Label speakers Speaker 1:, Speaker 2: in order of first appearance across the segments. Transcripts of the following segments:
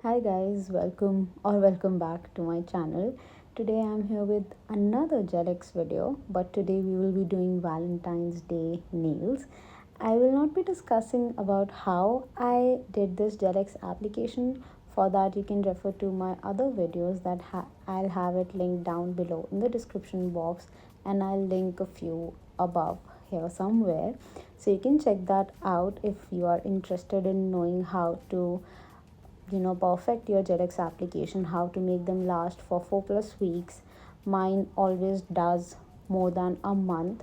Speaker 1: Hi guys, welcome back to my channel. Today I'm here with another Gel-X video, but today we will be doing Valentine's Day nails. I will not be discussing about how I did this Gel-X application. For that you can refer to my other videos that I'll have it linked down below in the description box, and I'll link a few above here somewhere. So you can check that out if you are interested in knowing how to perfect your Gel-X application, how to make them last for 4+ weeks. Mine always does more than a month,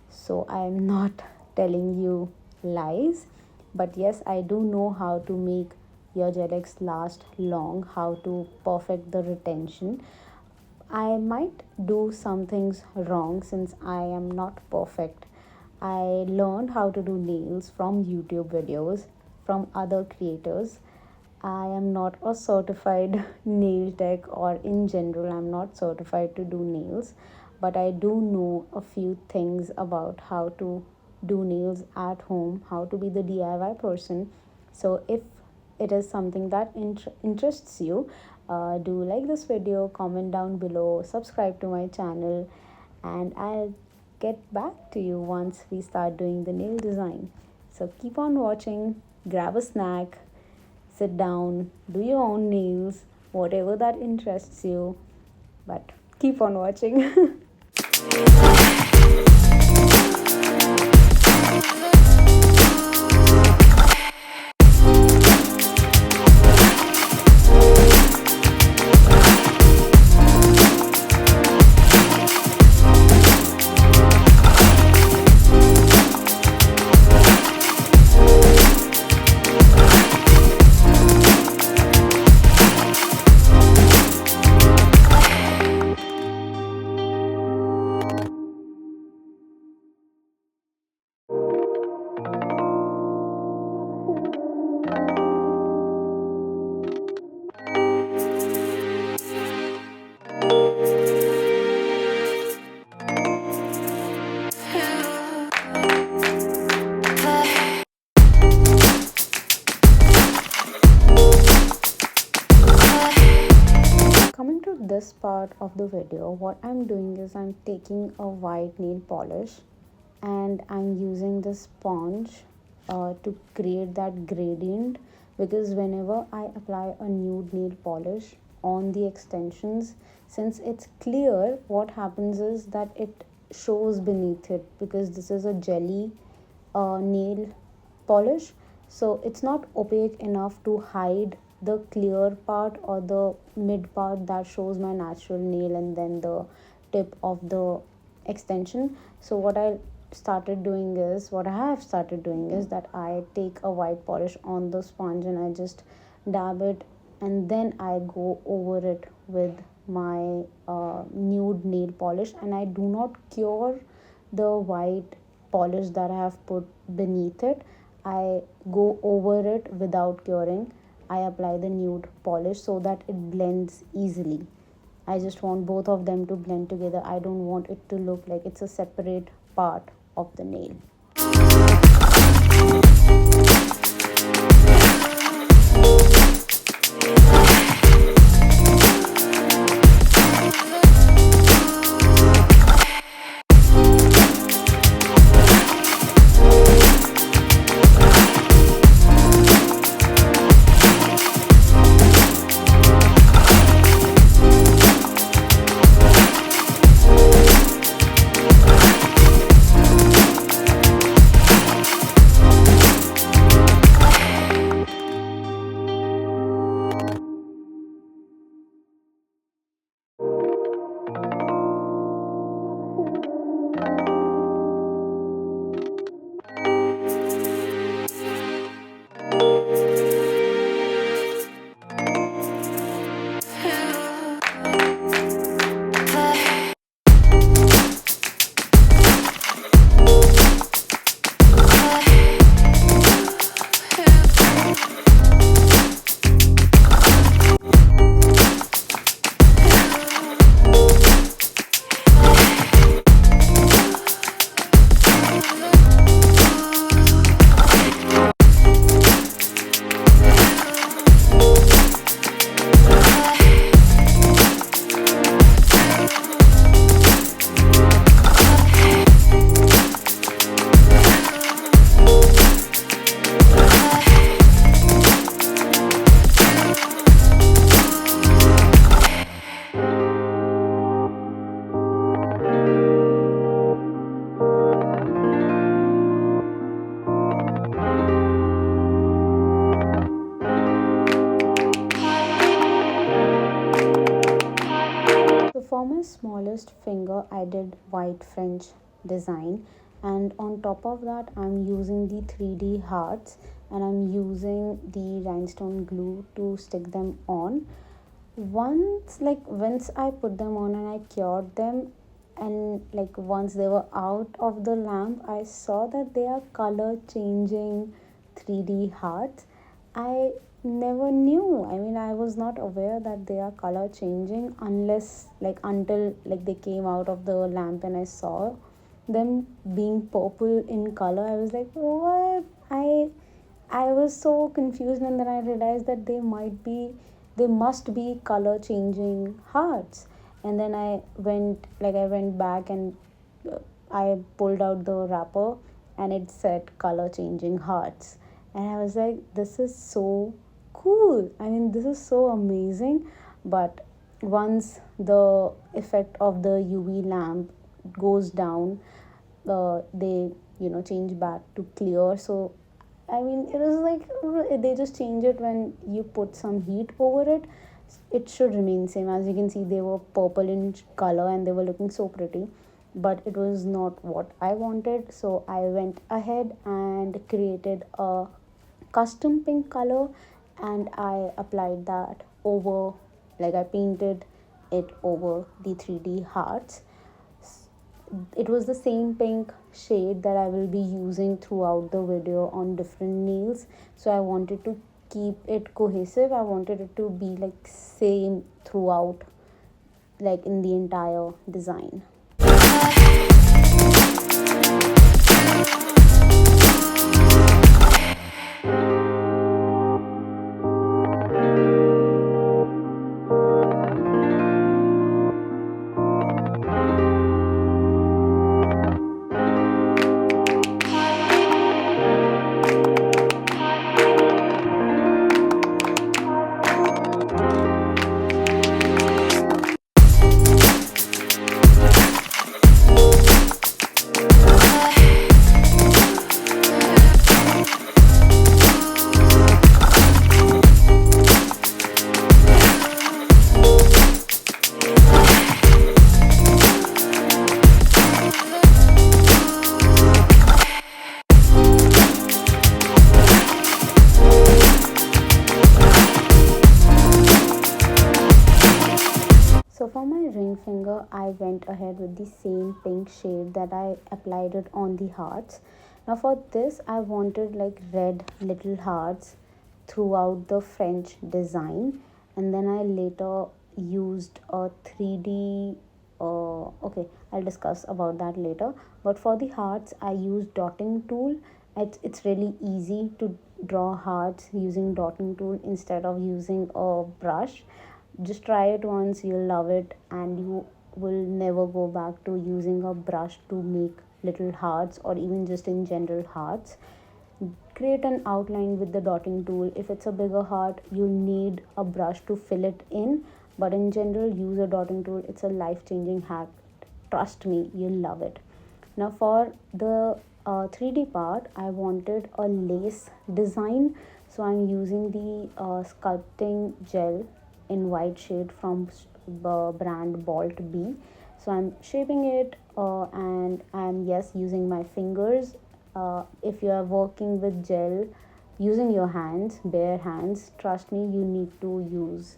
Speaker 1: so I am not telling you lies. But yes, I do know how to make your Gel-X last long, how to perfect the retention. I might do some things wrong since I am not perfect. I learned how to do nails from YouTube videos from other creators. I am not a certified nail tech, or in general, I'm not certified to do nails, but I do know a few things about how to do nails at home, how to be the DIY person. So, if it is something that interests you, do like this video, comment down below, subscribe to my channel, and I'll get back to you once we start doing the nail design. So, keep on watching, grab a snack, sit down, do your own nails, whatever that interests you, but keep on watching. Coming to this part of the video, what I'm doing is I'm taking a white nail polish and I'm using the sponge to create that gradient, because whenever I apply a nude nail polish on the extensions, since it's clear, what happens is that it shows beneath it, because this is a jelly nail polish, so it's not opaque enough to hide the clear part or the mid part that shows my natural nail and then the tip of the extension. So what I have started doing is that I take a white polish on the sponge and I just dab it, and then I go over it with my nude nail polish, and I do not cure the white polish that I have put beneath it. I go over it without curing. I apply the nude polish so that it blends easily. I just want both of them to blend together. I don't want it to look like it's a separate part of the nail. smallest finger I did white French design, and on top of that I'm using the 3D hearts, and I'm using the rhinestone glue to stick them on. Once I put them on and I cured them, and like once they were out of the lamp, I saw that they are color changing 3D hearts. I never knew. I mean, I was not aware that they are color changing until they came out of the lamp and I saw them being purple in color. I was like, what? I was so confused, and then I realized that they must be color changing hearts. And then I went back and I pulled out the wrapper, and it said color changing hearts. And I was like, this is so cool. I mean, this is so amazing. But once the effect of the UV lamp goes down, they change back to clear. So I mean, it was like they just change it when you put some heat over it. It should remain same. As you can see, they were purple in color and they were looking so pretty, but it was not what I wanted. So I went ahead and created a custom pink color, and I applied that over, like I painted it over the 3D hearts. It was the same pink shade that I will be using throughout the video on different nails. So I wanted to keep it cohesive. I wanted it to be like same throughout, like in the entire design. So for my ring finger, I went ahead with the same pink shade that I applied it on the hearts. Now for this, I wanted like red little hearts throughout the French design, and then I later used a 3D. Okay, I'll discuss about that later. But for the hearts, I used dotting tool. It's really easy to draw hearts using dotting tool instead of using a brush. Just try it once, you'll love it, and you will never go back to using a brush to make little hearts or even just in general hearts. Create an outline with the dotting tool. If it's a bigger heart, you'll need a brush to fill it in, but in general, use a dotting tool. It's a life-changing hack. Trust me, you'll love it. Now for the 3D part, I wanted a lace design, so I'm using the sculpting gel in white shade from brand Bolt B. So I'm shaping it, and I'm using my fingers. If you are working with gel using your hands, bare hands, trust me, you need to use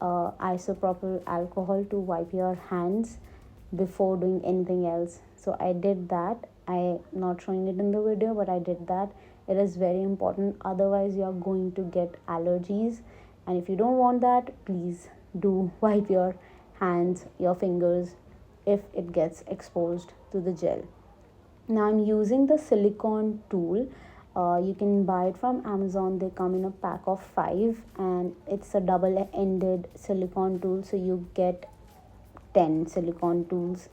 Speaker 1: isopropyl alcohol to wipe your hands before doing anything else. So I did that. I'm not showing it in the video, but I did that. It is very important, otherwise you are going to get allergies, and if you don't want that, please do wipe your hands, your fingers, if it gets exposed to the gel. Now I'm using the silicone tool. You can buy it from Amazon. They come in a pack of 5, and it's a double-ended silicone tool, so you get 10 silicone tools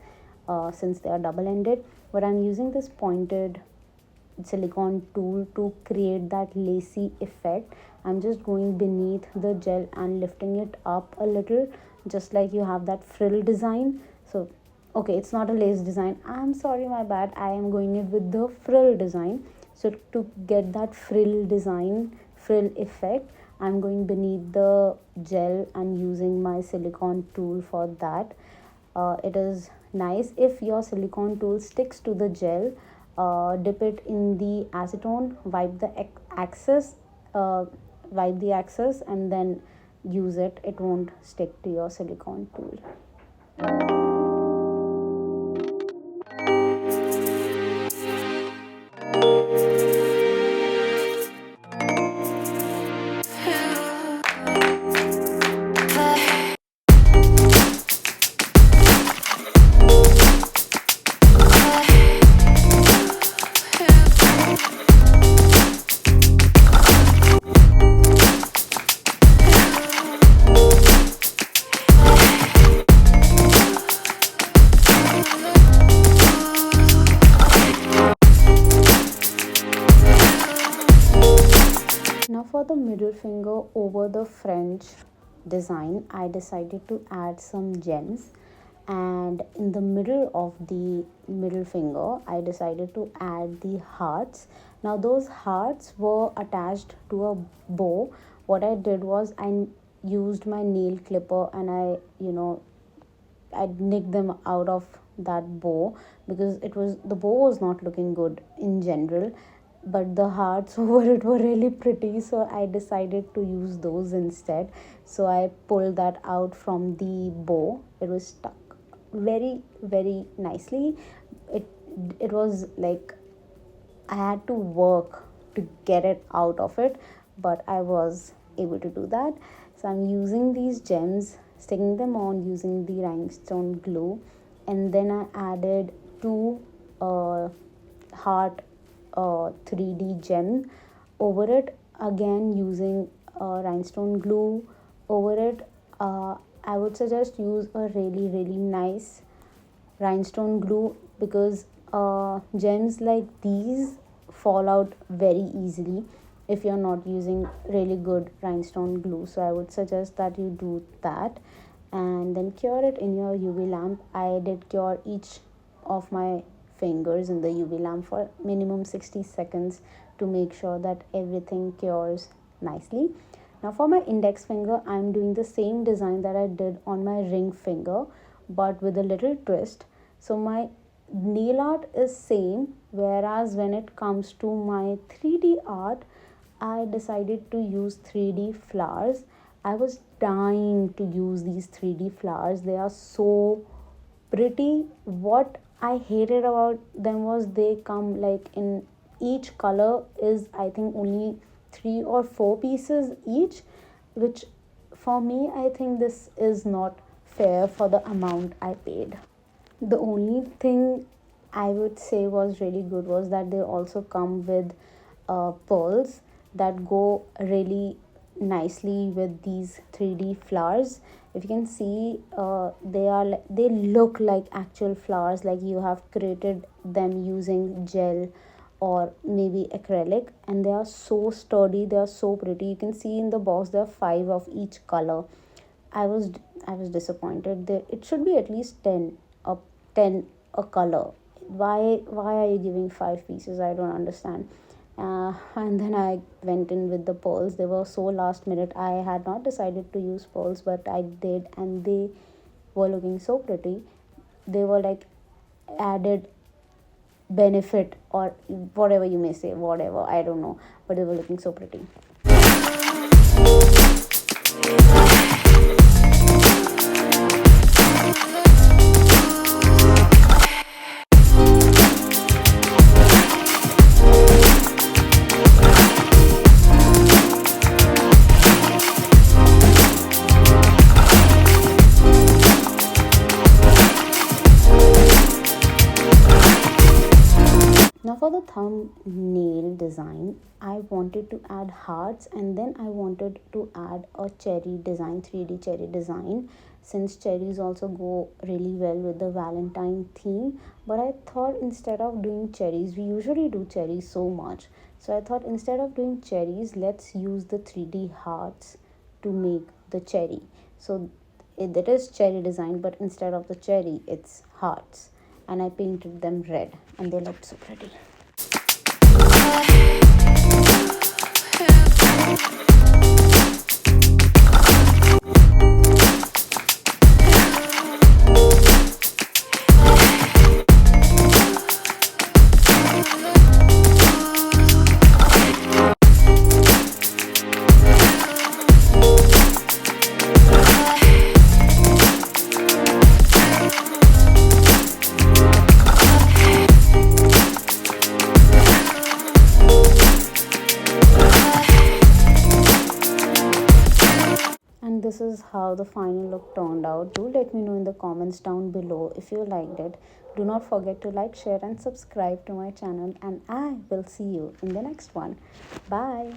Speaker 1: since they are double-ended. But I'm using this pointed silicone tool to create that lacy effect. I'm just going beneath the gel and lifting it up a little, just like you have that frill design. So okay, it's not a lace design, I'm sorry, my bad. I am going it with the frill design. So to get that frill effect, I'm going beneath the gel and using my silicone tool for that. It is nice. If your silicone tool sticks to the gel, dip it in the acetone, uh, wipe the axis, and then use it. It won't stick to your silicone tool. Now for the middle finger over the French design, I decided to add some gems, and in the middle of the middle finger I decided to add the hearts. Now those hearts were attached to a bow. What I did was I used my nail clipper and I nicked them out of that bow, because the bow was not looking good in general, but the hearts over it were really pretty, so I decided to use those instead. So I pulled that out from the bow. It was stuck very very nicely. It was like I had to work to get it out of it, but I was able to do that. So I'm using these gems, sticking them on using the rhinestone glue, and then I added two heart 3D gem over it, again using rhinestone glue over it. I would suggest use a really nice rhinestone glue, because gems like these fall out very easily if you're not using really good rhinestone glue. So I would suggest that you do that and then cure it in your UV lamp. I did cure each of my fingers in the UV lamp for minimum 60 seconds to make sure that everything cures nicely. Now for my index finger, I'm doing the same design that I did on my ring finger, but with a little twist. So my nail art is same, whereas when it comes to my 3D art, I decided to use 3D flowers. I was dying to use these 3D flowers. They are so pretty. What I hated about them was they come like in each color is, I think, only 3 or 4 pieces each, which for me, I think this is not fair for the amount I paid. The only thing I would say was really good was that they also come with pearls that go really nicely with these 3D flowers. If you can see, they look like actual flowers, like you have created them using gel or maybe acrylic, and they are so sturdy, they are so pretty. You can see in the box there are 5 of each color. I was I was disappointed. It should be at least 10 a color. Why are you giving 5 pieces? I don't understand. And then I went in with the pearls. They were so last minute. I had not decided to use pearls, but I did, and they were looking so pretty. They were like added benefit, or whatever you may say, whatever, I don't know, but they were looking so pretty. Now for the thumbnail design, I wanted to add hearts, and then I wanted to add a cherry design, 3D cherry design, since cherries also go really well with the Valentine theme. But I thought instead of doing cherries, we usually do cherries so much. So I thought instead of doing cherries, let's use the 3D hearts to make the cherry. So it is cherry design, but instead of the cherry, it's hearts, and I painted them red, and they looked so pretty. this is how the final look turned out. Do let me know in the comments down below if you liked it. Do not forget to like, share and subscribe to my channel, and I will see you in the next one. Bye.